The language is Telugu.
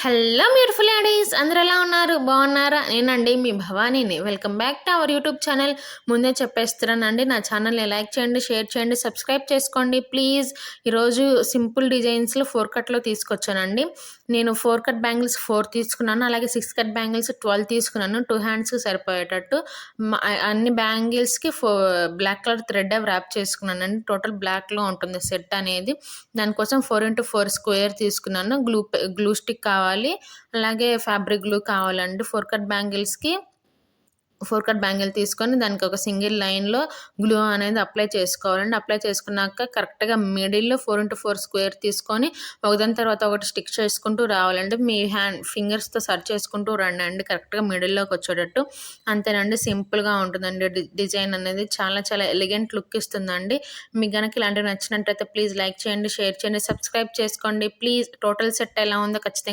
హలో బ్యూటిఫుల్ లేడీస్, అందరు ఎలా ఉన్నారు? బాగున్నారా? నేనండి మీ భవానీని. Welcome back to our YouTube channel. ముందే చెప్పేస్తున్నానండి, నా ఛానల్ని లైక్ చేయండి, షేర్ చేయండి, సబ్స్క్రైబ్ చేసుకోండి ప్లీజ్. ఈరోజు సింపుల్ డిజైన్స్లో 4 కట్లో తీసుకొచ్చానండి. నేను 4 కట్ బ్యాంగిల్స్ 4 తీసుకున్నాను, అలాగే 6 కట్ బ్యాంగిల్స్ 12 తీసుకున్నాను, 2 హ్యాండ్స్కి సరిపోయేటట్టు. అన్ని బ్యాంగిల్స్కి బ్లాక్ కలర్ థ్రెడ్ ర్యాప్ చేసుకున్నానండి. టోటల్ బ్లాక్లో ఉంటుంది సెట్ అనేది. దానికోసం 4x4 స్క్వేర్ తీసుకున్నాను. గ్లూ స్టిక్ కావాలి, అలాగే ఫ్యాబ్రిక్ గ్లూ కావాలండి. 4 కట్ బ్యాంగిల్స్కి 4 కట్ బ్యాంగిల్ తీసుకొని దానికి ఒక సింగిల్ లైన్లో గ్లూ అనేది అప్లై చేసుకోవాలండి. అప్లై చేసుకున్నాక కరెక్ట్గా మిడిల్లో 4x4 స్క్వేర్ తీసుకొని ఒకదాని తర్వాత ఒకటి స్టిక్ చేసుకుంటూ రావాలండి. మీ ఫింగర్స్తో సర్చ్ చేసుకుంటూ రండి అండి, కరెక్ట్గా మిడిల్లోకి వచ్చేటట్టు. అంతేనండి, సింపుల్గా ఉంటుందండి. డిజైన్ అనేది చాలా చాలా ఎలిగెంట్ లుక్ ఇస్తుందండి. మీకు కనుక ఇలాంటివి నచ్చినట్టయితే ప్లీజ్ లైక్ చేయండి, షేర్ చేయండి, సబ్స్క్రైబ్ చేసుకోండి ప్లీజ్. టోటల్ సెట్ ఎలా ఉందో ఖచ్చితంగా